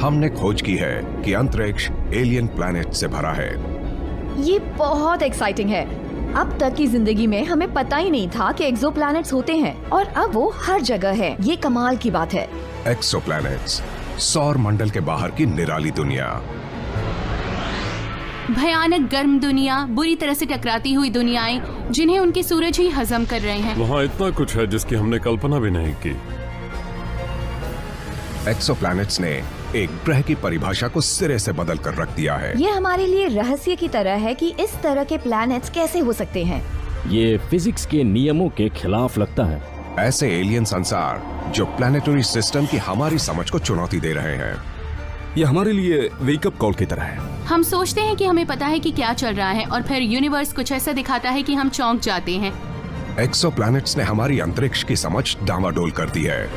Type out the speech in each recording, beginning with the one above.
हमने खोज की है कि अंतरिक्ष एलियन प्लैनेट से भरा है। ये बहुत एक्साइटिंग है। अब तक की जिंदगी में हमें पता ही नहीं था कि एक्सोप्लैनेट्स होते हैं और अब वो हर जगह है। ये कमाल की बात है। एक्सोप्लैनेट्स, सौर मंडल के बाहर की निराली दुनिया। भयानक गर्म दुनिया, बुरी तरह से टकराती हुई दुनियाएं जिन्हें उनके सूरज ही हजम कर रहे हैं। वहाँ इतना कुछ है जिसकी हमने कल्पना भी नहीं की। एक्सोप्लैनेट्स ने एक ग्रह की परिभाषा को सिरे से बदल कर रख दिया है। ये हमारे लिए रहस्य की तरह है कि इस तरह के प्लैनेट्स कैसे हो सकते हैं। ये फिजिक्स के नियमों के खिलाफ लगता है। ऐसे एलियन संसार जो प्लैनेटरी सिस्टम की हमारी समझ को चुनौती दे रहे हैं। ये हमारे लिए वेकअप कॉल की तरह है। हम सोचते हैं कि हमें पता है कि क्या चल रहा है और फिर यूनिवर्स कुछ ऐसा दिखाता है कि हम चौंक जाते हैं। एक्सोप्लैनेट्स ने हमारी अंतरिक्ष की समझ डामाडोल कर दी है।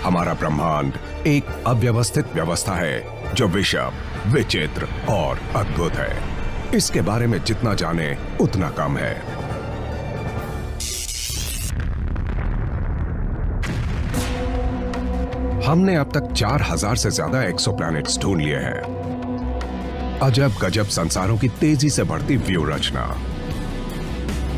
हमारा ब्रह्मांड एक अव्यवस्थित व्यवस्था है जो विषम, विचित्र और अद्भुत है। इसके बारे में जितना जाने उतना कम है। हमने अब तक 4000 से ज्यादा एक्सोप्लैनेट्स ढूंढ लिए हैं। अजब गजब संसारों की तेजी से बढ़ती व्यू रचना।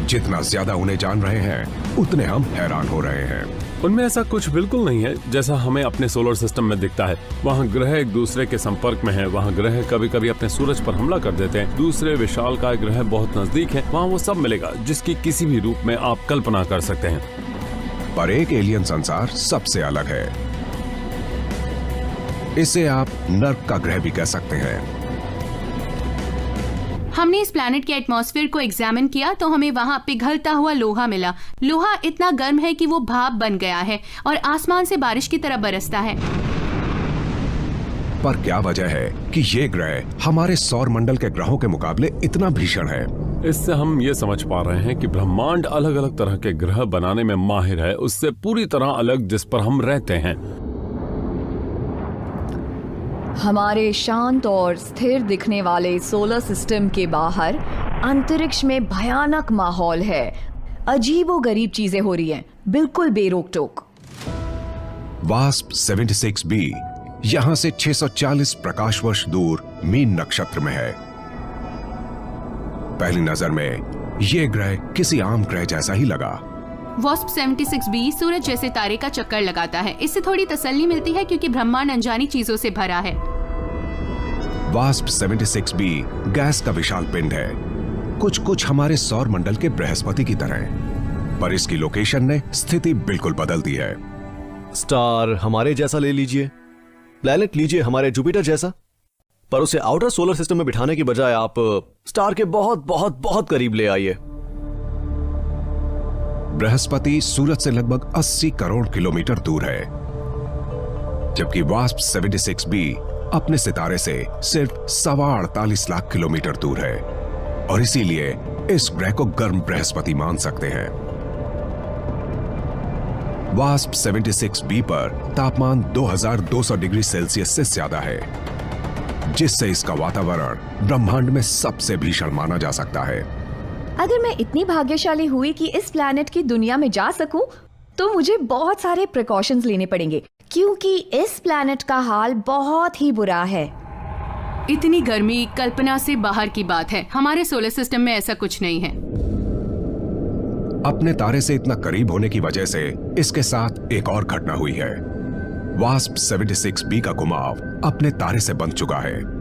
जितना ज्यादा उन्हें जान रहे हैं उतने हम हैरान हो रहे हैं। उनमें ऐसा कुछ बिल्कुल नहीं है जैसा हमें अपने सोलर सिस्टम में दिखता है। वहाँ ग्रह एक दूसरे के संपर्क में है। वहाँ ग्रह कभी कभी अपने सूरज पर हमला कर देते हैं। दूसरे विशालकाय ग्रह बहुत नजदीक है। वहाँ वो सब मिलेगा जिसकी किसी भी रूप में आप कल्पना कर सकते हैं। पर एक एलियन संसार सबसे अलग है। इसे आप नर्क का ग्रह भी कह सकते हैं। हमने इस प्लैनेट के एटमॉस्फेयर को एग्जामिन किया तो हमें वहाँ पिघलता हुआ लोहा मिला। लोहा इतना गर्म है कि वो भाप बन गया है और आसमान से बारिश की तरह बरसता है। पर क्या वजह है कि ये ग्रह हमारे सौर मंडल के ग्रहों के मुकाबले इतना भीषण है? इससे हम ये समझ पा रहे हैं कि ब्रह्मांड अलग अलग तरह के ग्रह बनाने में माहिर है, उससे पूरी तरह अलग जिस पर हम रहते हैं। हमारे शांत और स्थिर दिखने वाले सोलर सिस्टम के बाहर अंतरिक्ष में भयानक माहौल है। अजीबोगरीब चीजें हो रही हैं, बिल्कुल बेरोक टोक। वास्प 76b यहां से 640 प्रकाश वर्ष दूर मीन नक्षत्र में है। पहली नजर में यह ग्रह किसी आम ग्रह जैसा ही लगा। वास्प 76b सूरज जैसे तारे का चक्कर लगाता है। इससे थोड़ी तसल्ली मिलती है क्योंकि ब्रह्मांड अनजानी चीजों से भरा है। वास्प 76b गैस का विशाल पिंड है, कुछ कुछ हमारे सौर मंडल के बृहस्पति की तरह। पर इसकी लोकेशन ने स्थिति बिल्कुल बदल दी है। स्टार हमारे जैसा ले लीजिए, प्लैनेट लीजिए हमारे जुपिटर जैसा, पर उसे आउटर सोलर सिस्टम में बिठाने की बजाय आप स्टार के बहुत बहुत बहुत करीब ले आइए। बृहस्पति सूरज से लगभग 80 करोड़ किलोमीटर दूर है, जबकि वास्प 76b अपने सितारे से सिर्फ 48.25 लाख किलोमीटर दूर है और इसीलिए इस ग्रह को गर्म बृहस्पति मान सकते हैं। वास्प 76b पर तापमान 2200 डिग्री सेल्सियस से ज्यादा है, जिससे इसका वातावरण ब्रह्मांड में सबसे भीषण माना जा सकता है। अगर मैं इतनी भाग्यशाली हुई कि इस प्लैनेट की दुनिया में जा सकूं, तो मुझे बहुत सारे प्रिकॉशंस लेने पड़ेंगे क्योंकि इस प्लैनेट का हाल बहुत ही बुरा है। इतनी गर्मी कल्पना से बाहर की बात है। हमारे सोलर सिस्टम में ऐसा कुछ नहीं है। अपने तारे से इतना करीब होने की वजह से इसके साथ एक और घटना हुई है। वास्प 76b का घुमाव अपने तारे से बंध चुका है।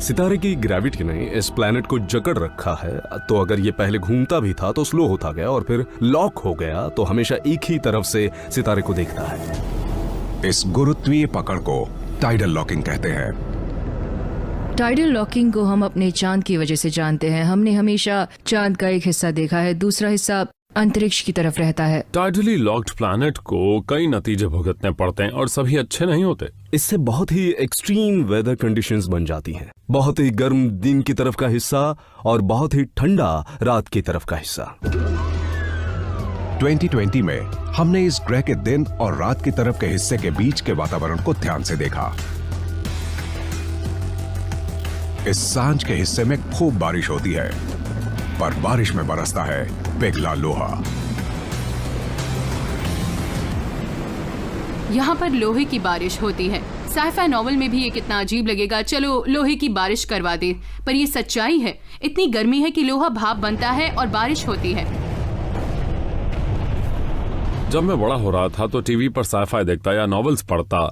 सितारे की ग्रेविटी ने इस प्लैनेट को जकड़ रखा है, तो अगर ये पहले घूमता भी था तो स्लो होता गया और फिर लॉक हो गया, तो हमेशा एक ही तरफ से सितारे को देखता है। इस गुरुत्वीय पकड़ को टाइडल लॉकिंग कहते हैं। टाइडल लॉकिंग को हम अपने चांद की वजह से जानते हैं। हमने हमेशा चांद का एक हिस्सा देखा है, दूसरा हिस्सा अंतरिक्ष की तरफ रहता है। टाइडली लॉक्ड प्लैनेट को कई नतीजे भुगतने पड़ते हैं और सभी अच्छे नहीं होते। इससे बहुत ही एक्सट्रीम वेदर कंडीशंस बन जाती हैं। बहुत ही गर्म दिन की तरफ का हिस्सा और बहुत ही ठंडा रात की तरफ का हिस्सा। 2020 में हमने इस ग्रह के दिन और रात की तरफ के हिस्से के बीच के वातावरण को ध्यान से देखा। इस सांझ के हिस्से में खूब बारिश होती है, पर बारिश में बरसता है पिघला लोहा। यहाँ पर लोहे की बारिश होती है। साइफाई नॉवल में भी ये कितना अजीब लगेगा, चलो लोहे की बारिश करवा दे, पर ये सच्चाई है। इतनी गर्मी है कि लोहा भाप बनता है और बारिश होती है। जब मैं बड़ा हो रहा था तो टीवी पर साइफाई देखता या नॉवेल्स पढ़ता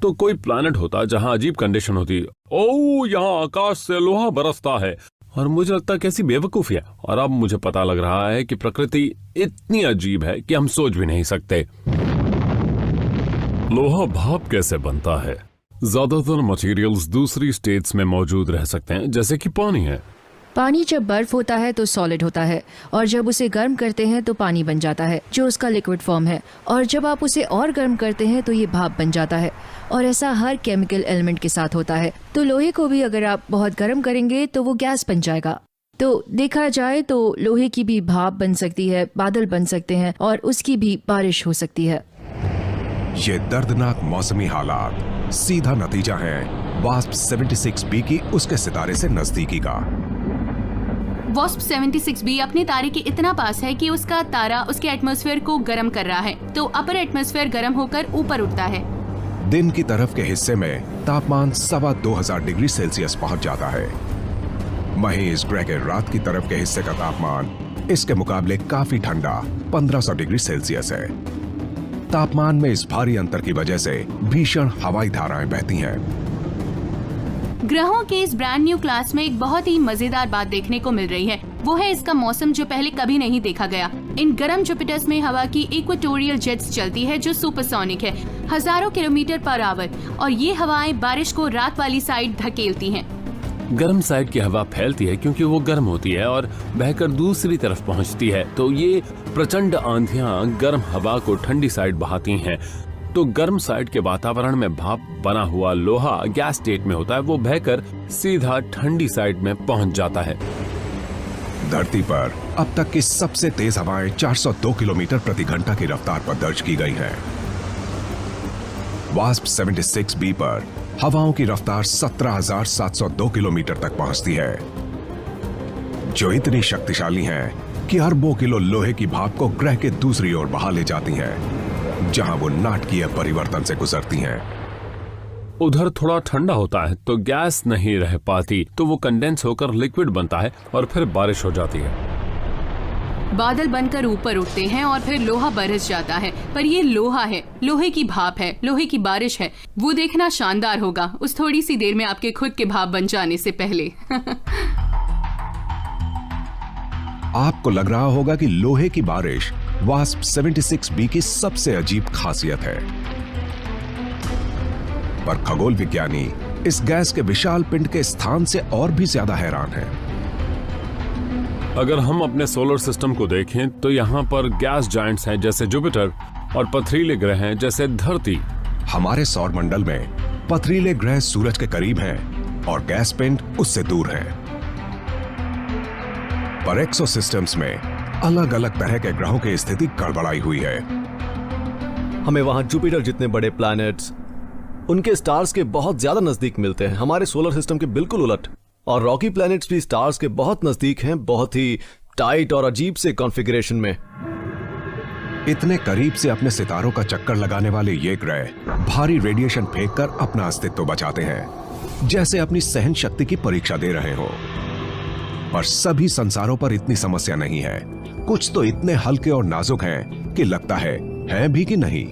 तो कोई प्लैनेट होता जहाँ अजीब कंडीशन होती। ओह, यहाँ आकाश से लोहा बरसता है, और मुझे लगता कैसी बेवकूफी है। और अब मुझे पता लग रहा है कि प्रकृति इतनी अजीब है कि हम सोच भी नहीं सकते। लोहा भाप कैसे बनता है? ज्यादातर मटेरियल्स दूसरी स्टेट्स में मौजूद रह सकते हैं, जैसे कि पानी है। पानी जब बर्फ होता है तो सॉलिड होता है, और जब उसे गर्म करते हैं तो पानी बन जाता है, जो उसका लिक्विड फॉर्म है। और जब आप उसे और गर्म करते हैं तो ये भाप बन जाता है। और ऐसा हर केमिकल एलिमेंट के साथ होता है। तो लोहे को भी अगर आप बहुत गर्म करेंगे तो वो गैस बन जाएगा। तो देखा जाए तो लोहे की भी भाप बन सकती है, बादल बन सकते हैं, और उसकी भी बारिश हो सकती है। ये दर्दनाक मौसमी हालात सीधा नतीजा है वास्प 76b की उसके सितारे से नजदीकी का। वास्प 76b अपने तारे के इतना पास है कि उसका तारा उसके एटमॉस्फेयर को गर्म कर रहा है, तो अपर एटमॉस्फेयर गर्म होकर ऊपर उठता है। दिन की तरफ के हिस्से में तापमान 2500 डिग्री सेल्सियस पहुंच जाता है। वहीं इस ग्रह के रात की तरफ के हिस्से का तापमान इसके मुकाबले काफी ठंडा 1500 डिग्री सेल्सियस है। तापमान में इस भारी अंतर की वजह से भीषण हवाई धाराएं बहती हैं। ग्रहों के इस ब्रांड न्यू क्लास में एक बहुत ही मजेदार बात देखने को मिल रही है। वो है इसका मौसम, जो पहले कभी नहीं देखा गया। इन गर्म जुपिटर्स में हवा की इक्वेटोरियल जेट्स चलती है, जो सुपरसोनिक है, हजारों किलोमीटर पर आवर, और ये हवाएं बारिश को रात वाली साइड धकेलती हैं। गर्म साइड की हवा फैलती है क्योंकि वो गर्म होती है और बहकर दूसरी तरफ पहुंचती है, तो ये प्रचंड आंधियां गर्म हवा को ठंडी साइड बहाती हैं। तो गर्म साइड के वातावरण में भाप बना हुआ लोहा गैस स्टेट में होता है, वो बहकर सीधा ठंडी साइड में पहुंच जाता है। धरती पर अब तक की सबसे तेज हवाएं 402 किलोमीटर प्रति घंटा की रफ्तार पर दर्ज की गई हैं। वास्प 76b पर हवाओं की रफ्तार 17,702 किलोमीटर तक पहुंचती है, जो इतनी शक्तिशाली हैं कि अरबों किलो लोहे की भाप को ग्रह के दूसरी ओर बहा ले जाती हैं, जहां वो नाटकीय परिवर्तन से गुजरती हैं। उधर थोड़ा ठंडा होता है तो गैस नहीं रह पाती, तो वो कंडेंस होकर लिक्विड बनता है और फिर बारिश हो जाती है। बादल बनकर ऊपर उठते हैं और फिर लोहा बरस जाता है, पर ये लोहा है, लोहे की भाप है, लोहे की बारिश है। वो देखना शानदार होगा उस थोड़ी सी देर में आपके खुद के भाप बन जाने से पहले। आपको लग रहा होगा कि लोहे की बारिश वास्प 76b की सबसे अजीब खासियत है, पर खगोल विज्ञानी इस गैस के विशाल पिंड के स्थान से और भी ज्यादा हैरान हैं। अगर हम अपने सोलर सिस्टम को देखें तो यहाँ पर गैस जायंट्स हैं जैसे जुपिटर, और पथरीले ग्रह हैं जैसे धरती। हमारे सौर मंडल में पथरीले ग्रह सूरज के करीब हैं और गैस पिंड उससे दूर हैं। पर एक्सोसिस्टम्स में अलग अलग तरह के ग्रहों की स्थिति गड़बड़ाई हुई है। हमें वहां जुपिटर जितने बड़े प्लैनेट्स उनके स्टार्स के बहुत ज्यादा नजदीक मिलते हैं, हमारे सोलर सिस्टम के बिल्कुल उलट। और रॉकी प्लैनेट्स भी स्टार्स के बहुत नजदीक हैं, बहुत ही टाइट और अजीब से कॉन्फ़िगरेशन में। इतने करीब से अपने सितारों का चक्कर लगाने वाले ये ग्रह भारी रेडिएशन फेंककर अपना अस्तित्व बचाते हैं, जैसे अपनी सहन शक्ति की परीक्षा दे रहे हो। पर सभी संसारों पर इतनी समस्या नहीं है। कुछ तो इतने हल्के और नाजुक हैं कि लगता है भी कि नहीं।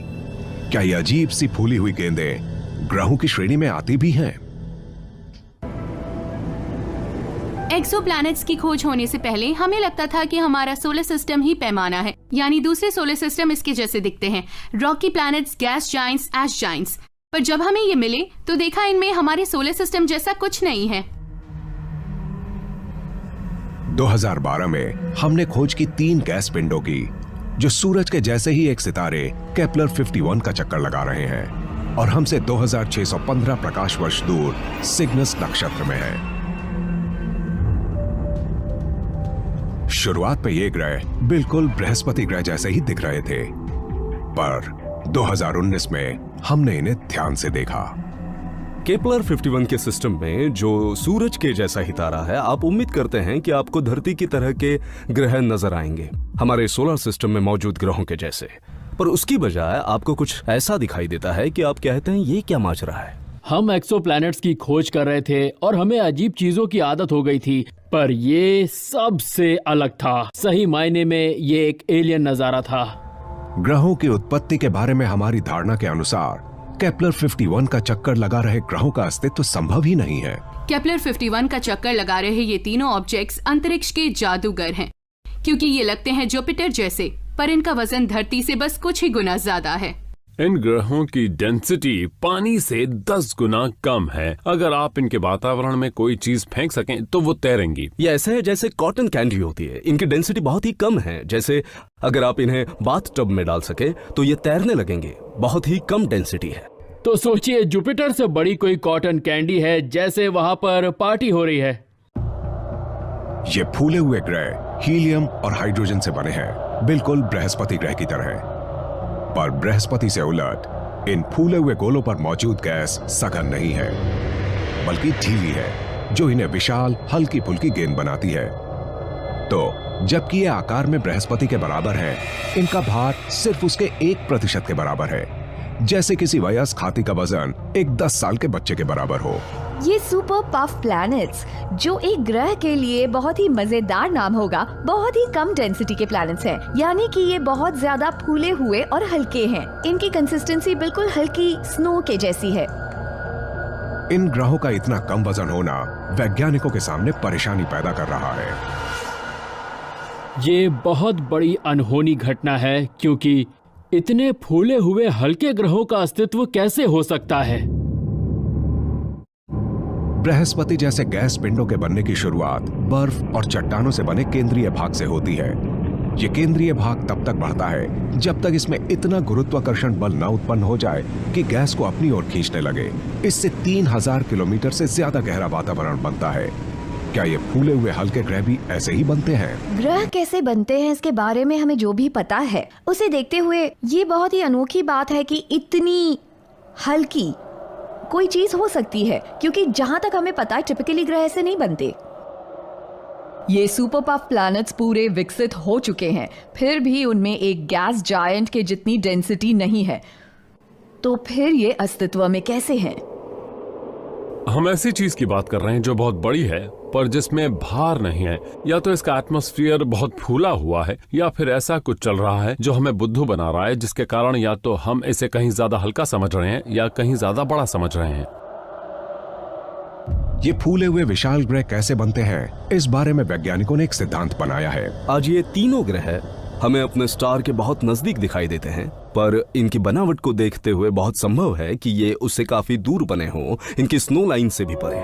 क्या ये अजीब सी फूली हुई गेंदें ग्रहों की श्रेणी में आती भी हैं? एक्सोप्लैनेट्स की खोज होने से पहले हमें लगता था कि हमारा सोलर सिस्टम ही पैमाना है, यानी दूसरे सोलर सिस्टम इसके जैसे दिखते हैं, रॉकी प्लैनेट्स, गैस जायंट्स, ऐश जायंट्स। पर जब हमें ये मिले तो देखा इनमें हमारे सोलर सिस्टम जैसा कुछ नहीं है। 2012 में हमने खोज की 3 गैस पिंडों की, जो सूरज के जैसे ही एक सितारे केपलर 51 का चक्कर लगा रहे हैं और हमसे 2615 प्रकाश वर्ष दूर सिग्नस नक्षत्र में है। शुरुआत में ये ग्रह बिल्कुल बृहस्पति ग्रह जैसे ही दिख रहे थे, पर 2019 में हमने इन्हें ध्यान से देखा। केपलर 51 के सिस्टम में जो सूरज के जैसा ही तारा है, आप उम्मीद करते हैं कि आपको धरती की तरह के ग्रह नजर आएंगे, हमारे सोलर सिस्टम में मौजूद ग्रहों के जैसे। पर उसकी बजाय आपको कुछ ऐसा दिखाई देता है कि आप कहते हैं ये क्या माजरा है। हम एक्सोप्लैनेट्स की खोज कर रहे थे और हमें अजीब चीजों की आदत हो गई थी, पर ये सबसे अलग था। सही मायने में ये एक एलियन नजारा था। ग्रहों की उत्पत्ति के बारे में हमारी धारणा के अनुसार केपलर 51 का चक्कर लगा रहे ग्रहों का अस्तित्व संभव ही नहीं है। केपलर 51 का चक्कर लगा रहे ये तीनों ऑब्जेक्ट्स अंतरिक्ष के जादूगर हैं, क्योंकि ये लगते हैं जुपिटर जैसे, पर इनका वजन धरती से बस कुछ ही गुना ज्यादा है। इन ग्रहों की डेंसिटी पानी से 10 गुना कम है। अगर आप इनके वातावरण में कोई चीज फेंक सकें तो वो तैरेंगी। ये ऐसे है जैसे कॉटन कैंडी होती है। इनकी डेंसिटी बहुत ही कम है। जैसे अगर आप इन्हें बाथ टब में डाल सके तो ये तैरने लगेंगे। बहुत ही कम डेंसिटी है। तो सोचिए जुपिटर से बड़ी कोई कॉटन कैंडी है, जैसे वहाँ पर पार्टी हो रही है। ये फूले हुए ग्रह हीलियम और हाइड्रोजन से बने हैं, बिल्कुल बृहस्पति ग्रह की तरह। पर बृहस्पति से उलट इन फूले हुए गोलों पर मौजूद गैस सघन नहीं है, बल्कि ढीली है, जो इन्हें विशाल हल्की फुल्की गेंद बनाती है। तो जबकि ये आकार में बृहस्पति के बराबर है, इनका भार सिर्फ उसके 1% के बराबर है, जैसे किसी वयस्क हाथी का वजन एक 10 साल के बच्चे के बराबर हो। ये सुपर पफ प्लैनेट्स, जो एक ग्रह के लिए बहुत ही मजेदार नाम होगा, बहुत ही कम डेंसिटी के प्लैनेट्स हैं, यानी कि ये बहुत ज्यादा फूले हुए और हल्के हैं। इनकी कंसिस्टेंसी बिल्कुल हल्की स्नो के जैसी है। इन ग्रहों का इतना कम वजन होना वैज्ञानिकों के सामने परेशानी पैदा कर रहा है। ये बहुत बड़ी अनहोनी घटना है, क्योंकि इतने फूले हुए हल्के ग्रहों का अस्तित्व कैसे हो सकता है। बृहस्पति जैसे गैस पिंडों के बनने की शुरुआत बर्फ और चट्टानों से बने केंद्रीय भाग से होती है। ये केंद्रीय भाग तब तक बढ़ता है जब तक इसमें इतना गुरुत्वाकर्षण बल न उत्पन्न हो जाए कि गैस को अपनी ओर खींचने लगे। इससे 3000 किलोमीटर से ज्यादा गहरा वातावरण बनता है। क्या ये फूले हुए हल्के ग्रह भी ऐसे ही बनते हैं? ग्रह कैसे बनते हैं इसके बारे में हमें जो भी पता है उसे देखते हुए ये बहुत ही अनोखी बात है कि इतनी हल्की कोई चीज हो सकती है, क्योंकि जहां तक हमें पता है टिपिकली ग्रह ऐसे नहीं बनते। ये सुपर पफ प्लैनेट्स पूरे विकसित हो चुके हैं, फिर भी उनमें एक गैस जायंट के जितनी डेंसिटी नहीं है। तो फिर ये अस्तित्व में कैसे हैं? हम ऐसी चीज की बात कर रहे हैं जो बहुत बड़ी है पर जिसमें भार नहीं है। या तो इसका एटमॉस्फेयर बहुत फूला हुआ है, या फिर ऐसा कुछ चल रहा है जो हमें बुद्धू बना रहा है, जिसके कारण या तो हम इसे कहीं ज्यादा हल्का समझ रहे हैं या कहीं ज्यादा बड़ा समझ रहे हैं। ये फूले हुए विशाल ग्रह कैसे बनते हैं, इस बारे में वैज्ञानिकों ने एक सिद्धांत बनाया है। आज ये तीनों ग्रह हमें अपने स्टार के बहुत नजदीक दिखाई देते हैं, पर इनकी बनावट को देखते हुए बहुत संभव है कि ये उससे काफी दूर बने हों, इनकी स्नो लाइन से भी परे।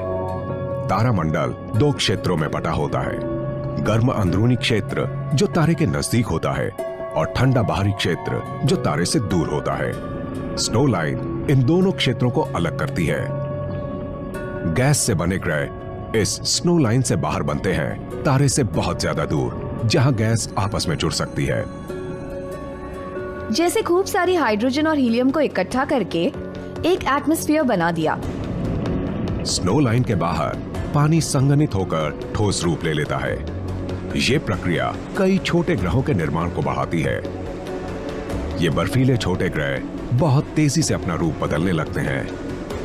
तारामंडल 2 क्षेत्रों में बटा होता है। गर्म अंदरूनी क्षेत्र जो तारे के नजदीक होता है, और ठंडा बाहरी क्षेत्र जो तारे से दूर होता है। स्नो लाइन इन दोनों क्षेत्रों को अलग करती है। गैस से बने ग्रह इस स्नो लाइन से बाहर बनते हैं, तारे से बहुत ज्यादा दूर, जहां गैस आपस में जुड़ सकती है। जैसे खूब सारी हाइड्रोजन और हीलियम को इकट्ठा करके एक एटमॉस्फेयर बना दिया। स्नो लाइन के बाहर पानी संघनित होकर ठोस रूप ले लेता है। ये प्रक्रिया कई छोटे ग्रहों के निर्माण को बढ़ाती है। ये बर्फीले छोटे ग्रह बहुत तेजी से अपना रूप बदलने लगते हैं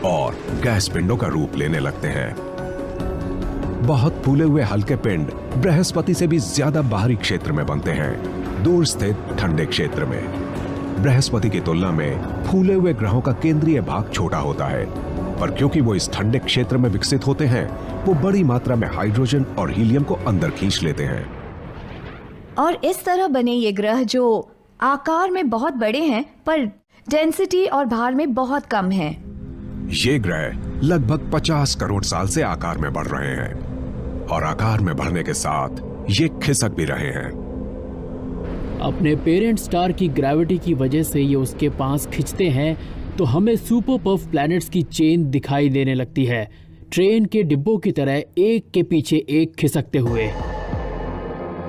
और गैस पिंडों का रूप लेने लगते हैं। बहुत फूले हुए हल्के पिंड बृहस्पति से भी ज्यादा बाहरी क्षेत्र में बनते हैं, दूर स्थित ठंडे क्षेत्र में। बृहस्पति की तुलना में फूले हुए ग्रहों का केंद्रीय भाग छोटा होता है, पर क्योंकि वो इस ठंडे क्षेत्र में विकसित होते हैं, वो बड़ी मात्रा में हाइड्रोजन और हीलियम को अंदर खींच लेते हैं। और इस तरह बने ये ग्रह जो आकार में बहुत बड़े हैं, पर डेंसिटी और भार में बहुत कम हैं। ये ग्रह लगभग 50 करोड़ साल से आकार में बढ़ रहे हैं, और आकार में बढ़ने के साथ ये खिसक भी रहे हैं। अपने पेरेंट स्टार की ग्रेविटी की वजह से ये उसके पास खिंचते हैं, तो हमें सुपर पफ प्लैनेट्स की चेन दिखाई देने लगती है, ट्रेन के डिब्बों की तरह एक के पीछे एक खिसकते हुए।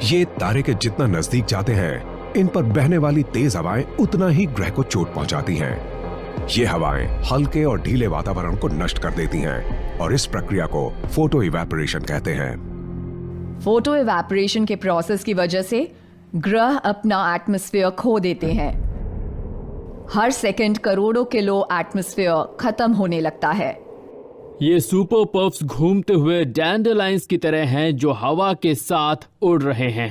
ये तारे के जितना नजदीक जाते हैं, इन पर बहने वाली तेज हवाएं उतना ही ग्रह को चोट पहुंचाती हैं। ये हवाएं हल्के और ढीले वातावरण को नष्ट कर देती हैं, और इस प्रक्रिया को फोटो इवेपोरेशन कहते हैं। फोटो इवेपोरेशन के प्रोसेस की वजह से ग्रह अपना एटमॉस्फेयर खो देते हैं। हर सेकंड करोड़ों किलो एटमॉस्फेयर खत्म होने लगता है। ये सुपर पफ्स घूमते हुए डैंडरलाइंस की तरह हैं जो हवा के साथ उड़ रहे हैं।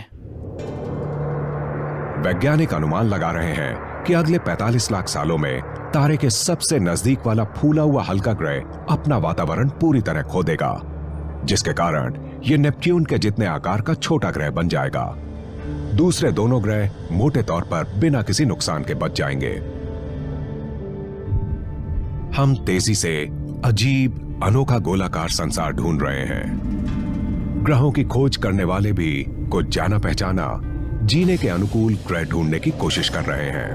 वैज्ञानिक अनुमान लगा रहे हैं कि अगले 45 लाख सालों में तारे के सबसे नजदीक वाला फूला हुआ हल्का ग्रह अपना वातावरण पूरी तरह खो देगा, जिसके कारण ये नेपच्यून के जितने आकार का छोटा ग्रह बन जाएगा। दूसरे दोनों ग्रह मोटे तौर पर बिना किसी नुकसान के बच जाएंगे। हम तेजी से अजीब अनोखा गोलाकार संसार ढूंढ रहे हैं। ग्रहों की खोज करने वाले भी कुछ जाना पहचाना जीने के अनुकूल ग्रह ढूंढने की कोशिश कर रहे हैं।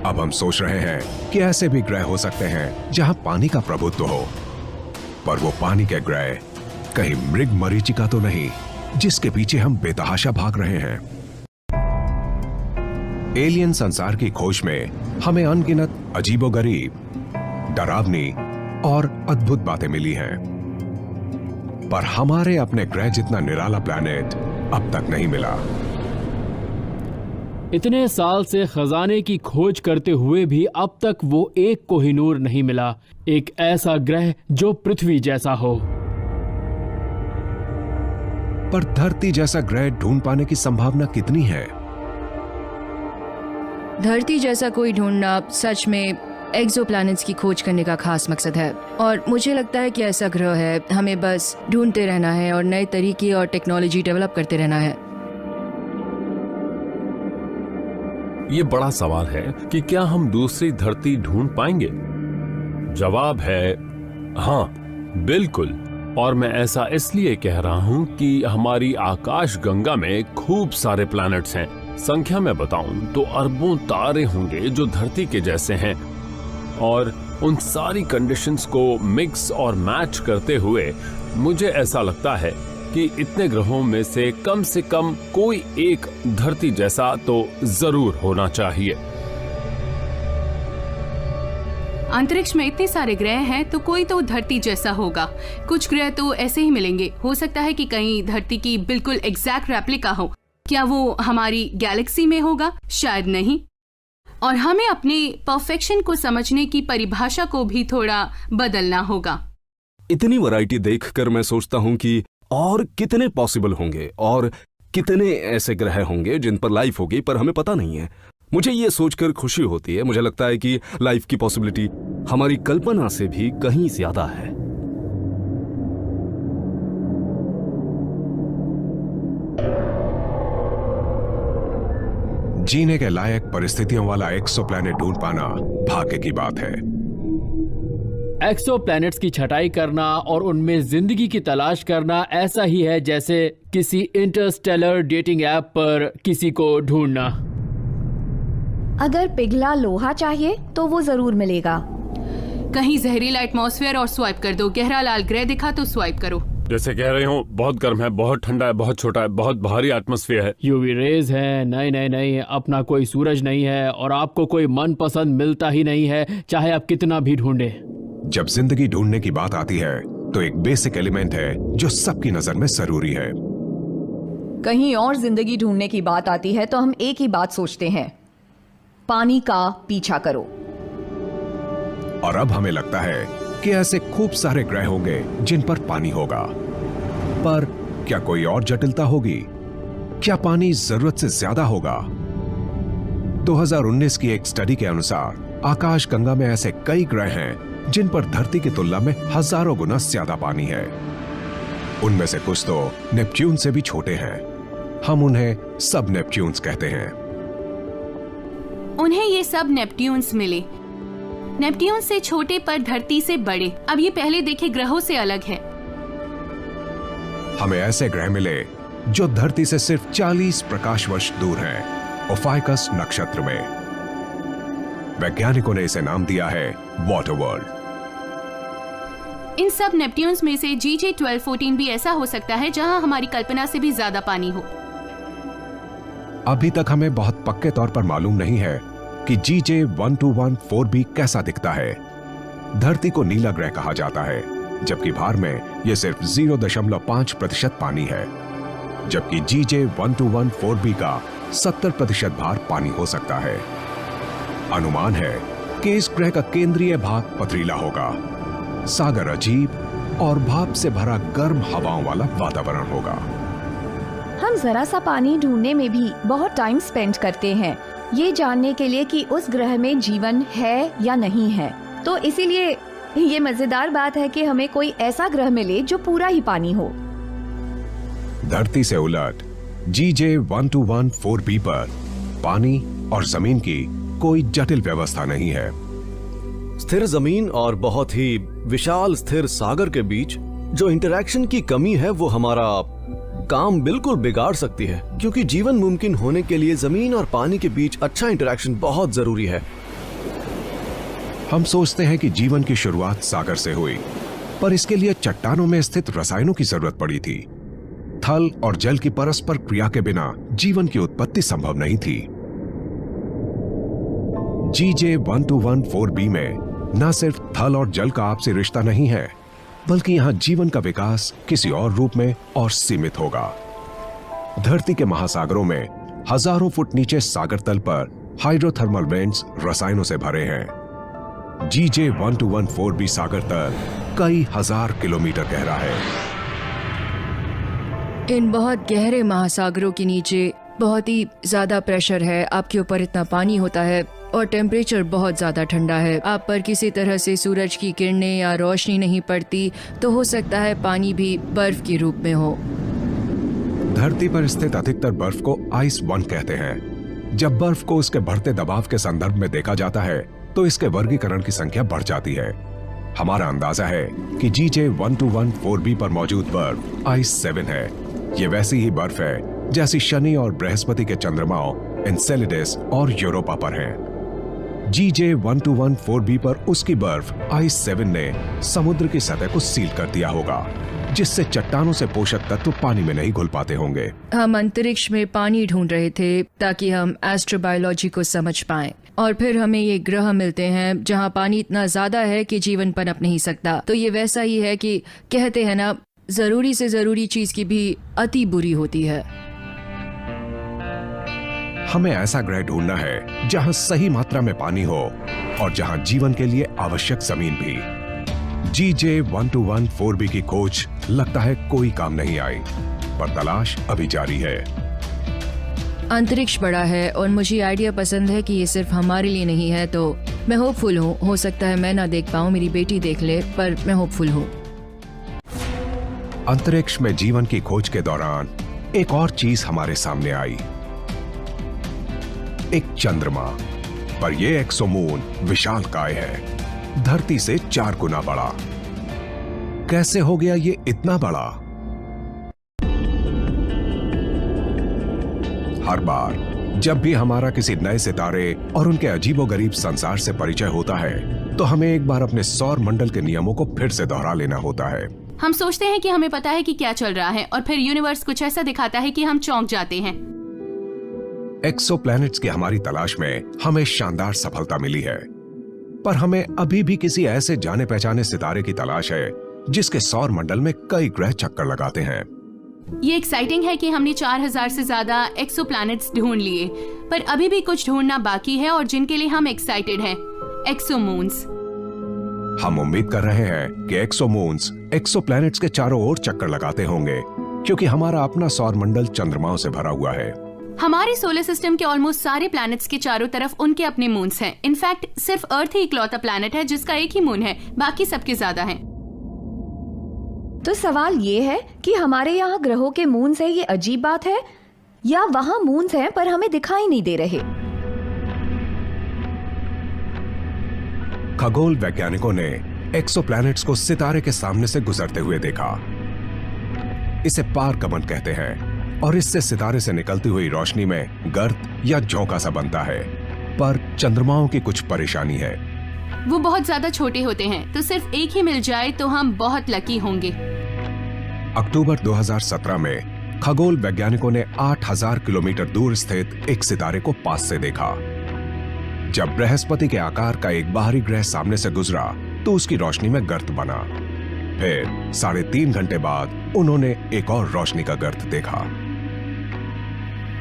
अब हम सोच रहे हैं कि ऐसे भी ग्रह हो सकते हैं जहां पानी का प्रभुत्व हो, पर वो पानी के ग्रह कहीं मृग मरीचिका तो नहीं जिसके पीछे हम बेतहाशा भाग रहे हैं। एलियन संसार की खोज में हमें अनगिनत अजीबोगरीब, डरावनी और अद्भुत बातें मिली हैं, पर हमारे अपने ग्रह जितना निराला प्लैनेट अब तक नहीं मिला। इतने साल से खजाने की खोज करते हुए भी अब तक वो एक कोहिनूर नहीं मिला, एक ऐसा ग्रह जो पृथ्वी जैसा हो। पर धरती जैसा ग्रह ढूंढ पाने की संभावना कितनी है? धरती जैसा कोई ढूंढना सच में एक्सोप्लैनेट्स की खोज करने का खास मकसद है, और मुझे लगता है कि ऐसा ग्रह है, हमें बस ढूंढते रहना है और नए तरीके और टेक्नोलॉजी डेवलप करते रहना है। ये बड़ा सवाल है कि क्या हम दूसरी धरती ढूंढ पाएंगे? जवाब है हाँ, बिल्कुल। और मैं ऐसा इसलिए कह रहा हूं कि हमारी आकाश गंगा में खूब सारे प्लैनेट्स हैं। संख्या में बताऊं तो अरबों तारे होंगे जो धरती के जैसे हैं, और उन सारी कंडीशंस को मिक्स और मैच करते हुए मुझे ऐसा लगता है कि इतने ग्रहों में से कम कोई एक धरती जैसा तो जरूर होना चाहिए। अंतरिक्ष में इतने सारे ग्रह हैं तो कोई तो धरती जैसा होगा। कुछ ग्रह तो ऐसे ही मिलेंगे। हो सकता है कि कहीं धरती की बिल्कुल एग्जैक्ट रेप्लिका हो। क्या वो हमारी गैलेक्सी में होगा? शायद नहीं। और हमें अपने परफेक्शन को समझने की परिभाषा को भी थोड़ा बदलना होगा। इतनी वैरायटी देखकर मैं सोचता हूं कि और कितने पॉसिबल होंगे और कितने ऐसे ग्रह होंगे जिन पर लाइफ होगी, पर हमें पता नहीं है। मुझे ये सोचकर खुशी होती है। मुझे लगता है कि लाइफ की पॉसिबिलिटी हमारी कल्पना से भी कहीं ज्यादा है। जीने के लायक परिस्थितियों वाला एक्सोप्लैनेट ढूंढ पाना भाग्य की बात है। एक्सोप्लैनेट्स की छटाई करना और उनमें जिंदगी की तलाश करना ऐसा ही है जैसे किसी इंटरस्टेलर डेटिंग ऐप पर किसी को ढूंढना। अगर पिघला लोहा चाहिए तो वो जरूर मिलेगा। कहीं जहरीला एटमॉस्फेयर और स्वाइप कर दो। गहरा लाल ग्रह दिखा तो स्वाइप करो। जैसे कह रही हूँ, बहुत गर्म है, बहुत ठंडा है, बहुत छोटा है, बहुत भारी एटमॉस्फेयर है। यूवी रेज है, नहीं, अपना कोई सूरज नहीं है, और आपको कोई मनपसंद मिलता ही नहीं है, चाहे आप कितना भी ढूंढे। जब जिंदगी ढूंढने की बात आती है तो एक बेसिक एलिमेंट है जो सबकी नजर में जरूरी है। कहीं और जिंदगी ढूंढने की बात आती है तो हम एक ही बात सोचते हैं, पानी का पीछा करो। और अब हमें लगता है कि ऐसे खूब सारे ग्रह होंगे जिन पर पानी होगा, पर क्या कोई और जटिलता होगी? क्या पानी जरूरत से ज्यादा होगा? 2019 की एक स्टडी के अनुसार आकाश गंगा में ऐसे कई ग्रह हैं जिन पर धरती की तुलना में हजारों गुना ज्यादा पानी है। उनमें से कुछ तो नेपच्यून से भी छोटे हैं। हम उन्हें सब नेपच्यून्स कहते हैं। उन्हें ये सब नेपट्यून्स मिले। नेपट्यून से छोटे पर धरती से बड़े। अब ये पहले देखे ग्रहों से अलग है। हमें ऐसे ग्रह मिले जो धरती से सिर्फ 40 प्रकाश वर्ष दूर हैं, ओफाइकस नक्षत्र में। वैज्ञानिकों ने इसे नाम दिया है वाटर वर्ल्ड। इन सब नेपट्यून्स में से GJ1214 भी ऐसा हो सकता है जहां हमारी कल्पना से भी ज्यादा पानी हो। अभी तक हमें बहुत पक्के तौर पर मालूम नहीं है कि GJ1214b कैसा दिखता है। धरती को नीला ग्रह कहा जाता है, जबकि भार में यह सिर्फ 0.5% पानी है, जबकि GJ1214b का 70% भार पानी हो सकता है। अनुमान है कि इस ग्रह का केंद्रीय भाग पथरीला होगा, सागर अजीब और भाप से भरा गर्म हवाओं वाला वातावरण होगा। हम जरा सा पानी ढूंढने में भी बहुत टाइम स्पेंड करते हैं, ये जानने के लिए कि उस ग्रह में जीवन है या नहीं है। तो इसीलिए ये मजेदार बात है कि हमें कोई ऐसा ग्रह मिले जो पूरा ही पानी हो। धरती से उलट GJ1214b पर पानी और जमीन की कोई जटिल व्यवस्था नहीं है। स्थिर जमीन और बहुत ही विशाल स्थिर सागर के बीच जो इंटरैक्शन की कमी है वो हमारा काम बिल्कुल बिगाड़ सकती है, क्योंकि जीवन मुमकिन होने के लिए जमीन और पानी के बीच अच्छा इंटरैक्शन बहुत जरूरी है। हम सोचते हैं कि जीवन की शुरुआत सागर से हुई, पर इसके लिए चट्टानों में स्थित रसायनों की जरूरत पड़ी थी। थल और जल की परस्पर क्रिया के बिना जीवन की उत्पत्ति संभव नहीं थी। GJ1214b में न सिर्फ थल और जल का आपसी रिश्ता नहीं है, बल्कि यहां जीवन का विकास किसी और रूप में और सीमित होगा। धरती के महासागरों में हजारों फुट नीचे सागर तल पर हाइड्रोथर्मल वेंट्स रसायनों से भरे हैं। GJ1214b सागर तल कई हजार किलोमीटर गहरा है। इन बहुत गहरे महासागरों के नीचे बहुत ही ज्यादा प्रेशर है, आपके ऊपर इतना पानी होता है और टेम्परेचर बहुत ज्यादा ठंडा है। आप पर किसी तरह से सूरज की किरणें या रोशनी नहीं पड़ती, तो हो सकता है पानी भी बर्फ के रूप में हो। धरती पर स्थित अधिकतर बर्फ को आइस वन कहते हैं। जब बर्फ को उसके बढ़ते दबाव के संदर्भ में देखा जाता है तो इसके वर्गीकरण की संख्या बढ़ जाती है। हमारा अंदाजा है कि GJ1214b पर मौजूद बर्फ आइस 7 है। ये वैसी ही बर्फ है जैसी शनि और बृहस्पति के चंद्रमाओं एनसेलेडस और यूरोपा पर हैं। GJ1214b पर उसकी बर्फ आइस 7 ने समुद्र की सतह को सील कर दिया होगा, जिससे चट्टानों से पोषक तत्व पानी में नहीं घुल पाते होंगे। हम अंतरिक्ष में पानी ढूंढ रहे थे ताकि हम एस्ट्रोबायोलॉजी को समझ पाएं, और फिर हमें ये ग्रह मिलते हैं जहां पानी इतना ज्यादा है कि जीवन पनप नहीं सकता। तो ये वैसा ही है कि कहते हैं ना, जरूरी से जरूरी चीज की भी अति बुरी होती है। हमें ऐसा ग्रह ढूंढना है जहां सही मात्रा में पानी हो और जहां जीवन के लिए आवश्यक जमीन भी। GJ1214b की खोज लगता है कोई काम नहीं आई, पर तलाश अभी जारी है। अंतरिक्ष बड़ा है और मुझे आइडिया पसंद है कि ये सिर्फ हमारे लिए नहीं है, तो मैं होपफुल हूँ। हो सकता है मैं ना देख पाऊँ, मेरी बेटी देख ले, पर मैं होपफुल हूँ। अंतरिक्ष में जीवन की खोज के दौरान एक और चीज हमारे सामने आई, एक चंद्रमा। पर यह एक्सोमून विशालकाय है, धरती से 4 गुना बड़ा। कैसे हो गया ये इतना बड़ा? हर बार जब भी हमारा किसी नए सितारे और उनके अजीबोगरीब संसार से परिचय होता है, तो हमें एक बार अपने सौर मंडल के नियमों को फिर से दोहरा लेना होता है। हम सोचते हैं कि हमें पता है कि क्या चल रहा है, और फिर यूनिवर्स कुछ ऐसा दिखाता है कि हम चौंक जाते हैं। एक्सोप्लैनेट्स की हमारी तलाश में हमें शानदार सफलता मिली है, पर हमें अभी भी किसी ऐसे जाने पहचाने सितारे की तलाश है जिसके सौर मंडल में कई ग्रह चक्कर लगाते हैं। ये एक्साइटिंग है कि हमने 4000 से ज्यादा एक्सोप्लैनेट्स ढूंढ लिए, पर अभी भी कुछ ढूंढना बाकी है और जिनके लिए हम एक्साइटेड हैं, एक्सोमून्स। हम उम्मीद कर रहे हैं कि एक्सोमून्स एक्सोप्लैनेट्स के चारों ओर चक्कर लगाते होंगे, क्योंकि हमारा अपना सौर मंडल चंद्रमाओं से भरा हुआ है। हमारे सोलर सिस्टम के ऑलमोस्ट सारे प्लैनेट्स के चारों तरफ उनके अपने मून्स हैं। इनफैक्ट सिर्फ अर्थ ही इकलौता प्लैनेट है जिसका एक ही मून है, बाकी सबके ज्यादा हैं। तो सवाल ये है कि हमारे यहाँ ग्रहों के मून्स है, ये अजीब बात है, या वहाँ मून्स हैं पर हमें दिखाई नहीं दे रहे? खगोल वैज्ञानिकों ने एक्सोप्लैनेट्स को सितारे के सामने से गुजरते हुए देखा। इसे पारगमन कहते हैं, और इससे सितारे से निकलती हुई रोशनी में गर्त या झोंका सा बनता है। पर चंद्रमाओं की कुछ परेशानी है, वो बहुत ज्यादा छोटे होते हैं, तो सिर्फ एक ही मिल जाए तो हम बहुत लकी होंगे। अक्टूबर 2017 में खगोल वैज्ञानिकों ने 8000 किलोमीटर दूर स्थित एक सितारे को पास से देखा। जब बृहस्पति के आकार का एक बाहरी ग्रह सामने से गुजरा तो उसकी रोशनी में गर्त बना। फिर 3.5 घंटे बाद उन्होंने एक और रोशनी का गर्त देखा।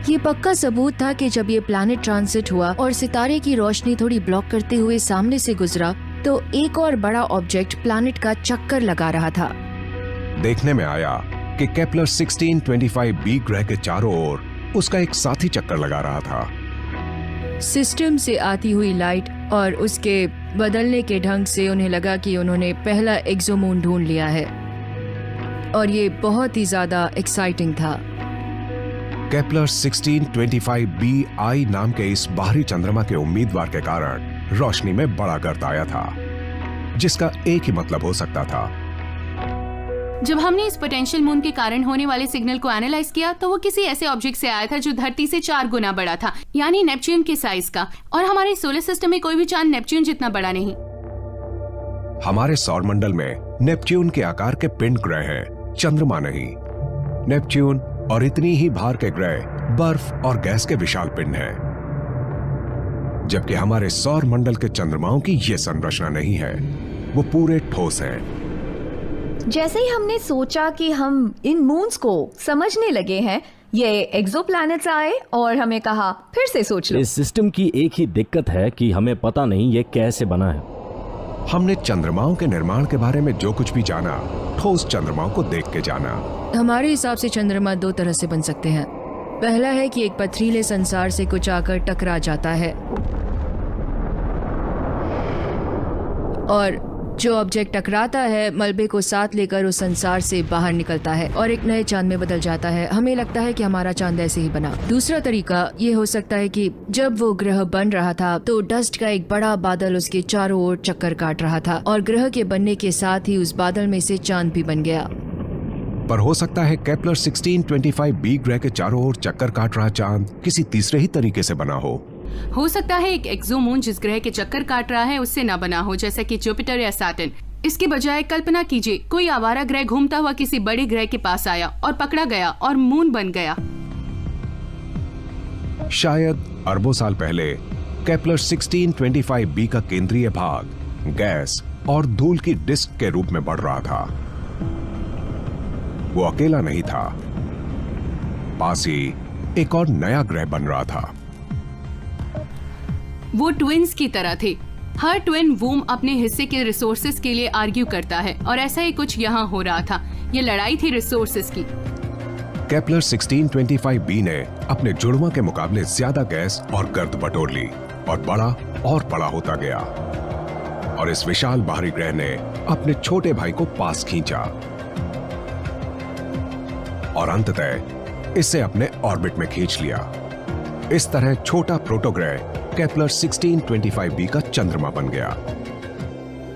ये पक्का सबूत था कि जब ये प्लैनेट ट्रांजिट हुआ और सितारे की रोशनी थोड़ी ब्लॉक करते हुए सामने से गुजरा तो एक और बड़ा ऑब्जेक्ट प्लैनेट का चक्कर लगा रहा था। देखने में आया कि केपलर 1625b ग्रह के चारों ओर उसका एक साथी चक्कर लगा रहा था। सिस्टम से आती हुई लाइट और उसके बदलने के ढंग से उन्हें लगा कि उन्होंने पहला एक्सोमून ढूंढ लिया है और ये बहुत ही ज्यादा एक्साइटिंग था। केपलर 1625b आई नाम के इस बाहरी चंद्रमा के उम्मीदवार के कारण रोशनी में बड़ा गर्त आया था, जिसका एक ही मतलब हो सकता था। जब हमने इस पोटेंशियल मून के कारण होने वाले सिग्नल को एनालाइज किया तो वो किसी ऐसे ऑब्जेक्ट से आया था जो धरती से 4 गुना बड़ा था, यानी नेपच्यून के साइज का। और हमारे सोलर सिस्टम में कोई भी चांद नेपच्यून जितना बड़ा नहीं। हमारे सौरमंडल में नेपच्यून के आकार के पिंड ग्रह हैं, चंद्रमा नहीं। नेपच्यून और इतनी ही भार के ग्रह बर्फ और गैस के विशाल पिंड हैं, जबकि हमारे सौरमंडल के चंद्रमाओं की यह संरचना नहीं है, वो पूरे ठोस हैं। जैसे ही हमने सोचा कि हम इन मून्स को समझने लगे हैं, ये एक्सोप्लैनेट्स आए और हमें कहा फिर से सोच लो। इस सिस्टम की एक ही दिक्कत है कि हमें पता नहीं ये कैसे बना है। हमने चंद्रमाओं के निर्माण के बारे में जो कुछ भी जाना, ठोस चंद्रमाओं को देख के जाना। हमारे हिसाब से चंद्रमा 2 तरह से बन सकते हैं। पहला है कि एक पथरीले संसार से कुछ आकर टकरा जाता है और जो ऑब्जेक्ट टकराता है मलबे को साथ लेकर उस संसार से बाहर निकलता है और एक नए चांद में बदल जाता है। हमें लगता है कि हमारा चांद ऐसे ही बना। दूसरा तरीका ये हो सकता है कि जब वो ग्रह बन रहा था तो डस्ट का एक बड़ा बादल उसके चारों ओर चक्कर काट रहा था और ग्रह के बनने के साथ ही उस बादल में से चांद भी बन गया। पर हो सकता है केपलर 1625b ग्रह के चारों ओर चक्कर काट रहा चांद किसी तीसरे ही तरीके से बना हो सकता है एक एक्सोमून जिस ग्रह के चक्कर काट रहा है उससे ना बना हो, जैसा कि जुपिटर या सैटर्न। इसके बजाय कल्पना कीजिए कोई आवारा ग्रह घूमता हुआ किसी बड़े ग्रह के पास आया और पकड़ा गया और मून बन गया। शायद अरबों साल पहले केपलर 1625b का केंद्रीय भाग गैस और धूल की डिस्क के रूप में बढ़ रहा था। वो अकेला नहीं था, पास ही एक और नया ग्रह बन रहा था। वो ट्विन्स की तरह थे। हर ट्विन वूम अपने हिस्से के रिसोर्सेज के लिए आर्ग्यू करता है और ऐसा ही कुछ यहाँ हो रहा था। ये लड़ाई थी रिसोर्सेज की। केपलर 1625b ने अपने जुड़वा के मुकाबले ज्यादा गैस और गर्द बटोर ली और बड़ा होता गया और इस विशाल बाहरी ग्रह ने अपने छोटे भाई को पास खींचा और अंततः इसे अपने ऑर्बिट में खींच लिया। इस तरह छोटा प्रोटोग्रह केपलर 1625b का चंद्रमा बन गया।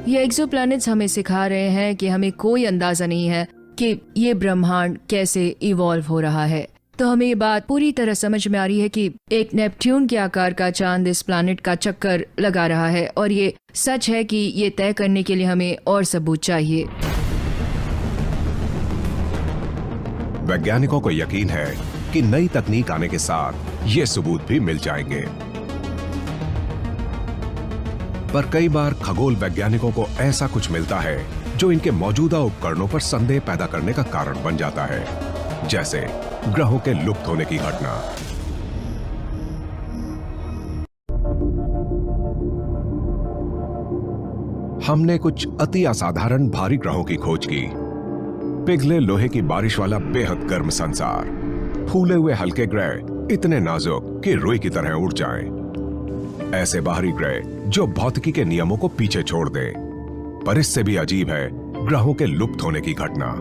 ये एक्सोप्लैनेट्स हमें सिखा रहे हैं कि हमें कोई अंदाजा नहीं है कि ये ब्रह्मांड कैसे इवॉल्व हो रहा है। तो हमें ये बात पूरी तरह समझ में आ रही है कि एक नेपट्यून के आकार का चांद इस प्लैनेट का चक्कर लगा रहा है और ये सच है कि ये तय करने के लिए हमें और सबूत चाहिए। वैज्ञानिकों को यकीन है कि नई तकनीक आने के साथ ये सबूत भी मिल जाएंगे, पर कई बार खगोल वैज्ञानिकों को ऐसा कुछ मिलता है जो इनके मौजूदा उपकरणों पर संदेह पैदा करने का कारण बन जाता है, जैसे ग्रहों के लुप्त होने की घटना। हमने कुछ अति असाधारण भारी ग्रहों की खोज की। पिघले लोहे की बारिश वाला बेहद गर्म संसार, फूले हुए हल्के ग्रह इतने नाजुक कि रुई की तरह उड़ जाएं। ऐसे बाहरी ग्रह जो भौतिकी के नियमों को पीछे छोड़ दें। पर इससे भी अजीब है ग्रहों के लुप्त होने की घटना।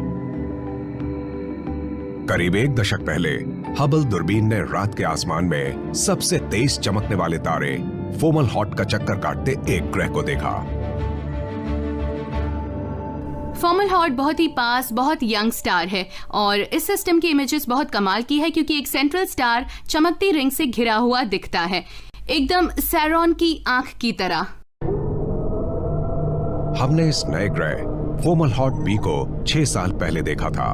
करीब 1 दशक पहले हबल दूरबीन ने रात के आसमान में सबसे तेज चमकने वाले तारे फोमलहॉट का चक्कर काटते एक ग्रह को देखा। फोमलहॉट बहुत ही पास, बहुत यंग स्टार है और इस सिस्टम की इमेजेस बहुत कमाल की है क्योंकि एक सेंट्रल स्टार चमकती रिंग से घिरा हुआ दिखता है, एकदम सैरॉन की आंख की तरह। हमने इस नए ग्रह फोमलहॉट बी को 6 साल पहले देखा था।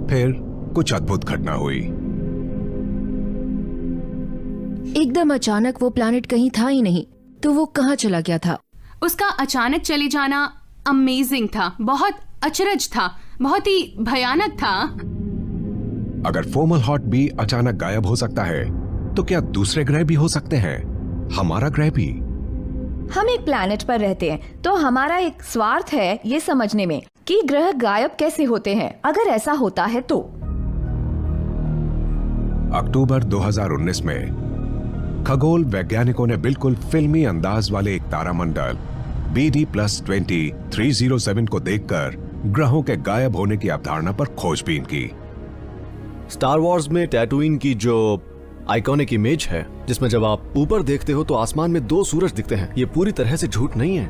फिर कुछ अद्भुत घटना हुई। एकदम अचानक वो प्लैनेट कहीं था ही नहीं, तो वो कहाँ चला गया था? उसका अचानक चले जाना अमेजिंग था, बहुत अचरज था, बहुत ही भयानक था। अगर फोमल हॉट भी अचानक गायब हो सकता है, तो क्या दूसरे ग्रह भी हो सकते हैं? हमारा ग्रह भी? हम एक प्लैनेट पर रहते हैं, तो हमारा एक स्वार्थ है ये समझने में कि ग्रह गायब कैसे होते हैं। अगर ऐसा होता है तो अक्टूबर 2019 में खगोल वैज्ञानिकों ने बिल्कुल फिल्मी अंदाज वाले एक तारामंडल BD+20 307 को देखकर ग्रहों के गायब होने की अवधारणा पर खोजबीन की। स्टार वॉर्स में टैटूइन की जो आइकॉनिक इमेज है, जिसमें जब आप ऊपर देखते हो तो आसमान में 2 सूरज दिखते हैं, ये पूरी तरह से झूठ नहीं है।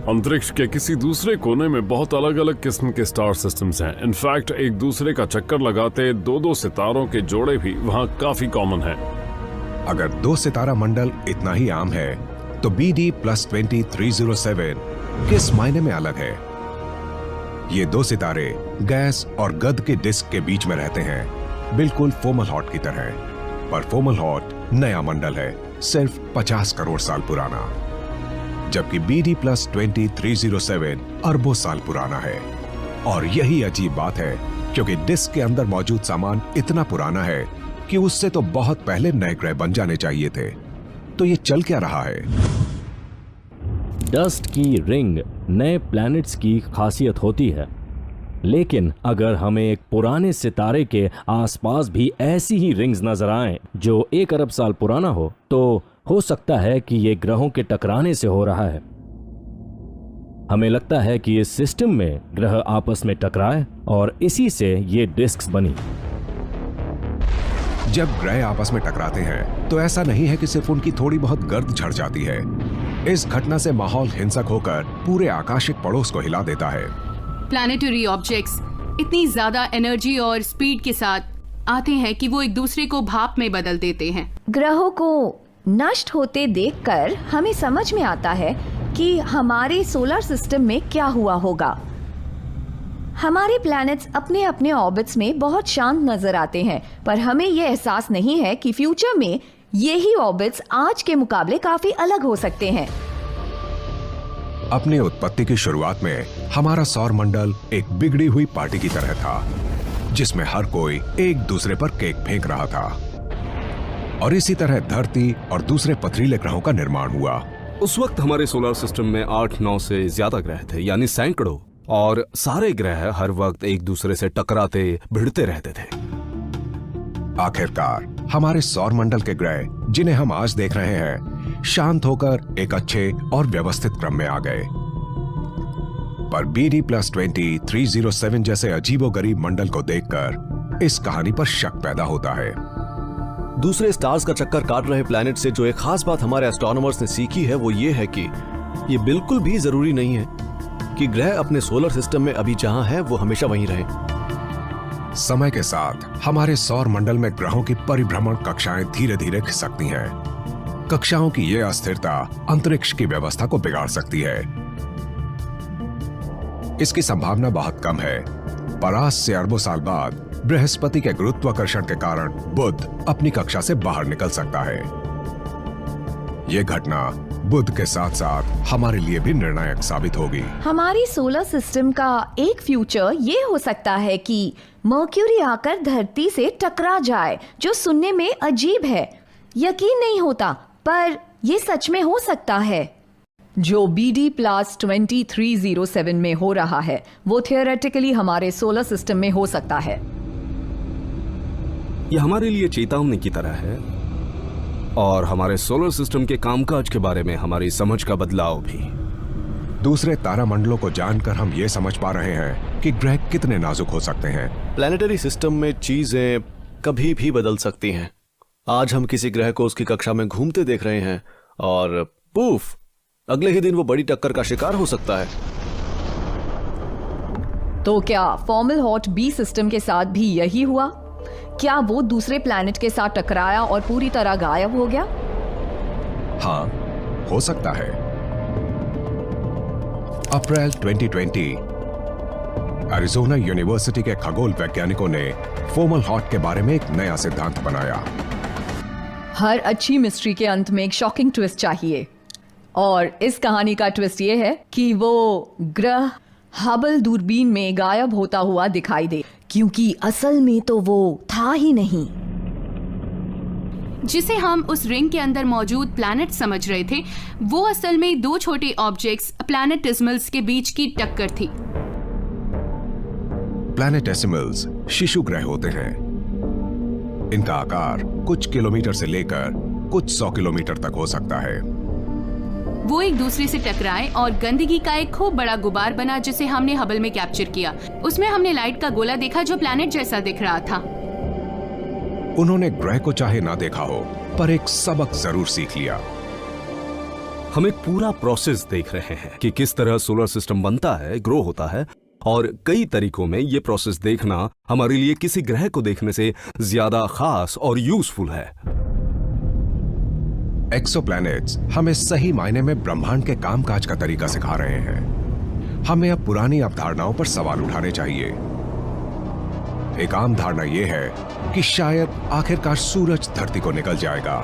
अंतरिक्ष के किसी दूसरे कोने में बहुत अलग अलग किस्म के स्टार सिस्टम्स हैं। इनफैक्ट एक दूसरे का चक्कर लगाते 2-2 सितारों के जोड़े भी वहाँ काफी कॉमन है। अगर 2 सितारा मंडल इतना ही आम है, तो BD+20 307 किस मायने में अलग है? ये 2 सितारे गैस और गद के डिस्क के बीच में रहते हैं, बिल्कुल फोमल हॉट की तरह। पर फोमल हॉट नया मंडल है, सिर्फ 50 करोड़ साल पुराना, जबकि BD+20 307 अरबों साल पुराना है। और यही अजीब बात है, क्योंकि डिस्क के अंदर मौजूद सामान इतना पुराना है कि उससे तो बहुत पहले नए ग्रह बन जाने चाहिए थे। तो ये चल क्या रहा है? डस्ट की रिंग नए प्लैनेट्स की खासियत होती है, लेकिन अगर हमें एक पुराने सितारे के आसपास भी ऐसी ही रिंग्स नजर आएं जो 1 अरब साल पुराना हो सकता है कि ये ग्रहों के टकराने से हो रहा है। हमें लगता है कि इस सिस्टम में ग्रह आपस में टकराए और इसी से ये डिस्क्स बनी। जब ग्रह आपस में टकराते हैं तो ऐसा नहीं है कि सिर्फ उनकी थोड़ी बहुत गर्द झड़ जाती है। इस घटना से माहौल हिंसक होकर पूरे आकाशिक पड़ोस को हिला देता है। प्लैनेटरी ऑब्जेक्ट्स इतनी ज्यादा एनर्जी और स्पीड के साथ आते हैं कि वो एक दूसरे को भाप में बदल देते हैं। ग्रहों को नष्ट होते देखकर हमें समझ में आता है कि हमारे सोलर सिस्टम में क्या हुआ होगा। हमारे प्लैनेट्स अपने अपने ऑर्बिट्स में बहुत शांत नजर आते हैं, पर हमें यह एहसास नहीं है कि फ्यूचर में यही ऑर्बिट्स आज के मुकाबले काफी अलग हो सकते हैं। अपनी उत्पत्ति की शुरुआत में हमारा सौर मंडल एक बिगड़ी हुई पार्टी की तरह था, जिसमें हर कोई एक दूसरे पर केक फेंक रहा था। और इसी तरह धरती और दूसरे पथरीले ग्रहों का निर्माण हुआ। उस वक्त हमारे सोलर सिस्टम में 8-9 से ज्यादा ग्रह थे, यानी सैकड़ों, और सारे ग्रह हर वक्त एक दूसरे से टकराते भिड़ते रहते थे। आखिरकार हमारे सौर मंडल के ग्रह, जिन्हें हम आज देख रहे हैं, शांत होकर एक अच्छे और व्यवस्थित क्रम में आ गए। पर BD+20 307 जैसे अजीबोगरीब मंडल को देखकर इस कहानी पर शक पैदा होता है। दूसरे स्टार्स का चक्कर काट रहे प्लैनेट से जो एक खास बात हमारे एस्ट्रोनॉमर्स ने सीखी है, वो ये है कि ये बिल्कुल भी जरूरी नहीं है कि ग्रह अपने सोलर सिस्टम में अभी जहां है वो हमेशा वहीं रहे। समय के साथ हमारे सौर मंडल में ग्रहों की परिभ्रमण कक्षाएं धीरे धीरे खिसकती हैं। कक्षाओं की यह अस्थिरता अंतरिक्ष की व्यवस्था को बिगाड़ सकती है। इसकी संभावना बहुत कम है, पर आज से अरबों साल बाद बृहस्पति के गुरुत्वाकर्षण के कारण बुध अपनी कक्षा से बाहर निकल सकता है। यह घटना बुध के साथ साथ हमारे लिए भी निर्णायक साबित होगी। हमारी सोलर सिस्टम का एक फ्यूचर ये हो सकता है कि मर्क्यूरी आकर धरती से टकरा जाए, जो सुनने में अजीब है, यकीन नहीं होता, पर ये सच में हो सकता है। जो BD+20 307 में हो रहा है वो थियोरेटिकली हमारे सोलर सिस्टम में हो सकता है। यह हमारे लिए चेतावनी की तरह है और हमारे सोलर सिस्टम के कामकाज के बारे में हमारी समझ का बदलाव भी। दूसरे तारामंडलों को जानकर हम ये समझ पा रहे हैं कि ग्रह कितने नाजुक हो सकते हैं। प्लैनेटरी सिस्टम में चीजें कभी भी बदल सकती हैं। आज हम किसी ग्रह को उसकी कक्षा में घूमते देख रहे हैं और पूफ, अगले ही दिन वो बड़ी टक्कर का शिकार हो सकता है। तो क्या फॉर्मल हॉट B सिस्टम के साथ भी यही हुआ? क्या वो दूसरे प्लैनेट के साथ टकराया और पूरी तरह गायब हो गया? हाँ, हो सकता है। अप्रैल 2020 एरिज़ोना यूनिवर्सिटी के खगोल वैज्ञानिकों ने फॉर्मल हॉट के बारे में एक नया सिद्धांत बनाया। हर अच्छी मिस्ट्री के अंत में एक शॉकिंग ट्विस्ट चाहिए, और इस कहानी का ट्विस्ट ये है कि वो ग्रह हबल दूरबीन में गायब होता हुआ दिखाई दे। क्योंकि असल में तो वो था ही नहीं। जिसे हम उस रिंग के अंदर मौजूद प्लैनेट समझ रहे थे, वो असल में दो छोटे ऑब्जेक्ट्स प्लैनेटेसिमल्स के बीच की टक्कर थी। प्लैनेटेसिमल्स शिशु ग्रह होते हैं। इनका आकार कुछ किलोमीटर से लेकर कुछ 100 किलोमीटर तक हो सकता है। वो एक दूसरे से टकराए और गंदगी का एक खूब बड़ा गुबार बना, जिसे हमने हबल में कैप्चर किया। उसमें हमने लाइट का गोला देखा जो प्लैनेट जैसा दिख रहा था। उन्होंने ग्रह को चाहे ना देखा हो, पर एक सबक जरूर सीख लिया। हम एक पूरा प्रोसेस देख रहे हैं कि किस तरह सोलर सिस्टम बनता है, ग्रो होता है, और कई तरीकों में ये प्रोसेस देखना हमारे लिए किसी ग्रह को देखने से ज्यादा खास और यूजफुल है। एक्सोप्लैनेट्स हमें सही मायने में ब्रह्मांड के कामकाज का तरीका सिखा रहे हैं। हमें अब पुरानी अवधारणाओं पर सवाल उठाने चाहिए। एक आम धारणा यह है कि शायद आखिरकार सूरज धरती को निकल जाएगा,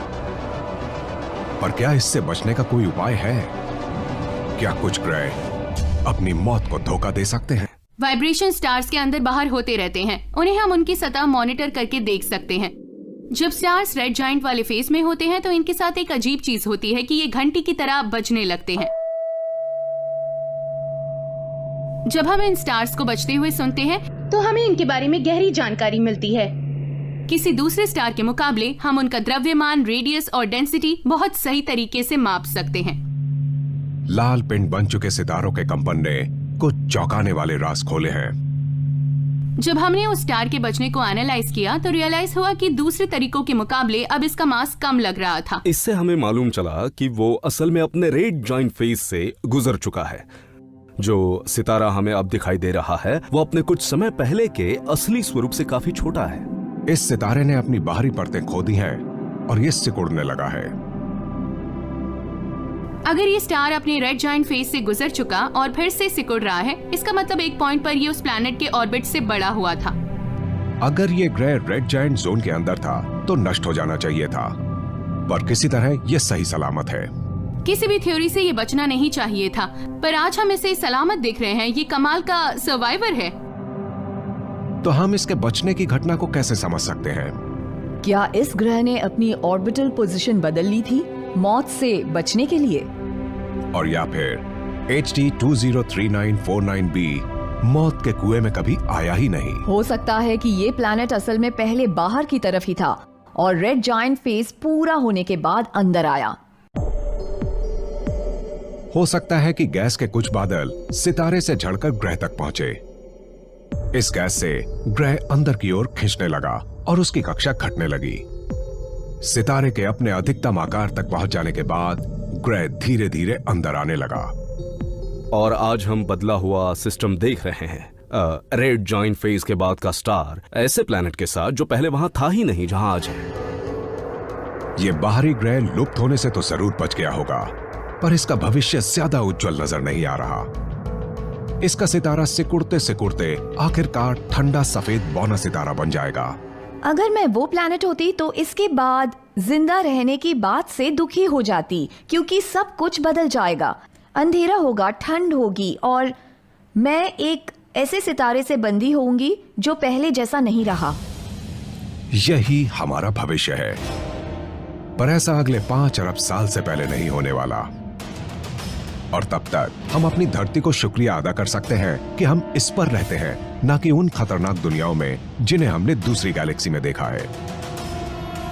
पर क्या इससे बचने का कोई उपाय है? क्या कुछ ग्रह अपनी मौत को धोखा दे सकते हैं? वाइब्रेशन स्टार्स के अंदर बाहर होते रहते हैं। उन्हें हम उनकी सतह मॉनिटर करके देख सकते हैं। जब स्टार्स रेड जाइंट वाले फेज में होते हैं तो इनके साथ एक अजीब चीज होती है कि ये घंटी की तरह बजने लगते हैं। जब हम इन स्टार्स को बजते हुए सुनते हैं तो हमें इनके बारे में गहरी जानकारी मिलती है। किसी दूसरे स्टार के मुकाबले हम उनका द्रव्यमान, रेडियस और डेंसिटी बहुत सही तरीके से माप सकते हैं। लाल पिंड बन चुके सितारों के कंपन ने कुछ चौंकाने वाले राज खोले हैं। जब हमने उस स्टार के बचने को एनालाइज किया तो रियलाइज हुआ कि दूसरे तरीकों के मुकाबले अब इसका मास कम लग रहा था। इससे हमें मालूम चला कि वो असल में अपने रेड जॉइंट फेज से गुजर चुका है। जो सितारा हमें अब दिखाई दे रहा है वो अपने कुछ समय पहले के असली स्वरूप से काफी छोटा है। इस सितारे ने अपनी बाहरी परतें खो दी हैं और ये सिकुड़ने लगा है। अगर ये स्टार अपने रेड जाइंट फेज से गुजर चुका और फिर से सिकुड़ रहा है, इसका मतलब एक पॉइंट पर ये उस प्लैनेट के ऑर्बिट से बड़ा हुआ था। अगर ये ग्रह रेड जाइंट जोन के अंदर था तो नष्ट हो जाना चाहिए था, पर किसी तरह ये सही सलामत है। किसी भी थ्योरी से ये बचना नहीं चाहिए था, पर आज हम इसे सलामत देख रहे हैं। ये कमाल का सर्वाइवर है। तो हम इसके बचने की घटना को कैसे समझ सकते हैं? क्या इस ग्रह ने अपनी ऑर्बिटल पोजीशन बदल ली थी मौत से बचने के लिए? और या फिर HD 203949b मौत के कुएं में कभी आया ही नहीं। हो सकता है कि ये प्लैनेट असल में पहले बाहर की तरफ ही था और रेड जाइंट फेज पूरा होने के बाद अंदर आया। हो सकता है कि गैस के कुछ बादल सितारे से झड़कर ग्रह तक पहुंचे। इस गैस से ग्रह अंदर की ओर खींचने लगा और उसकी कक्षा घटने लगी। सितारे के अपने अधिकतम आकार तक पहुंच जाने के बाद ग्रह धीरे धीरे अंदर आने लगा। और आज हम बदला हुआ सिस्टम देख रहे हैं। रेड जॉइंट फेज के बाद का स्टार ऐसे प्लैनेट के साथ जो पहले वहां था ही नहीं जहां आज है। ये बाहरी ग्रह लुप्त होने से तो जरूर बच गया होगा, पर इसका भविष्य ज्यादा उज्जवल नजर नहीं आ रहा। इसका सितारा सिकुड़ते सिकुड़ते आखिरकार ठंडा सफेद बौना सितारा बन जाएगा। अगर मैं वो प्लैनेट होती तो इसके बाद जिंदा रहने की बात से दुखी हो जाती, क्योंकि सब कुछ बदल जाएगा। अंधेरा होगा, ठंड होगी और मैं एक ऐसे सितारे से बंधी होंगी जो पहले जैसा नहीं रहा। यही हमारा भविष्य है, पर ऐसा अगले 5 अरब साल से पहले नहीं होने वाला। और तब तक हम अपनी धरती को शुक्रिया अदा कर सकते हैं कि हम इस पर रहते हैं, न कि उन खतरनाक दुनियाओं में जिन्हें हमने दूसरी गैलेक्सी में देखा है।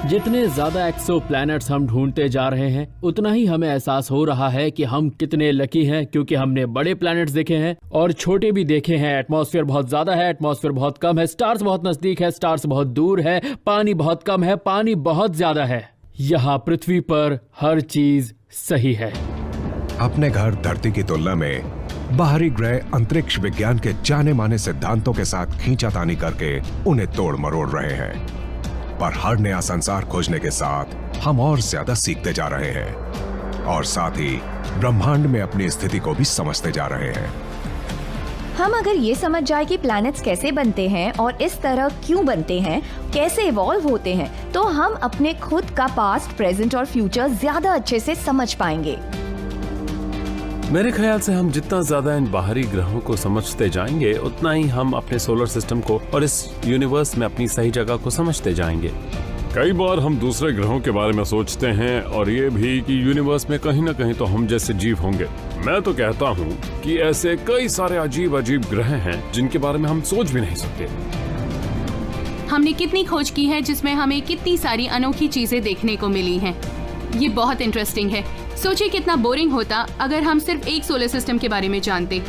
जितने ज्यादा एक्सो प्लैनेट्स हम ढूंढते जा रहे हैं, उतना ही हमें एहसास हो रहा है कि हम कितने लकी हैं, क्योंकि हमने बड़े प्लैनेट्स देखे हैं और छोटे भी देखे हैं। एटमॉस्फेयर बहुत ज्यादा है, एटमॉस्फेयर बहुत कम है, स्टार्स बहुत नजदीक है, स्टार्स बहुत दूर है, पानी बहुत कम है, पानी बहुत ज्यादा है। यहाँ पृथ्वी पर हर चीज सही है। अपने घर धरती की तुलना में बाहरी ग्रह अंतरिक्ष विज्ञान के जाने माने सिद्धांतों के साथ खींचातानी करके उन्हें तोड़ मरोड़ रहे हैं, पर हर नया संसार खोजने के साथ हम और ज्यादा सीखते जा रहे हैं और साथ ही ब्रह्मांड में अपनी स्थिति को भी समझते जा रहे हैं। हम अगर ये समझ जाए कि प्लैनेट्स कैसे बनते हैं और इस तरह क्यों बनते हैं, कैसे इवॉल्व होते हैं, तो हम अपने खुद का पास्ट, प्रेजेंट और फ्यूचर ज्यादा अच्छे से समझ पाएंगे। मेरे ख्याल से हम जितना ज्यादा इन बाहरी ग्रहों को समझते जाएंगे उतना ही हम अपने सोलर सिस्टम को और इस यूनिवर्स में अपनी सही जगह को समझते जाएंगे। कई बार हम दूसरे ग्रहों के बारे में सोचते हैं और ये भी कि यूनिवर्स में कहीं ना कहीं तो हम जैसे जीव होंगे। मैं तो कहता हूँ कि ऐसे कई सारे अजीब अजीब ग्रह हैं जिनके बारे में हम सोच भी नहीं सकते। हमने कितनी खोज की है जिसमें हमें कितनी सारी अनोखी चीजें देखने को मिली हैं। ये बहुत इंटरेस्टिंग है। सोचिए कितना बोरिंग होता अगर हम सिर्फ एक सोलर सिस्टम के बारे में जानते।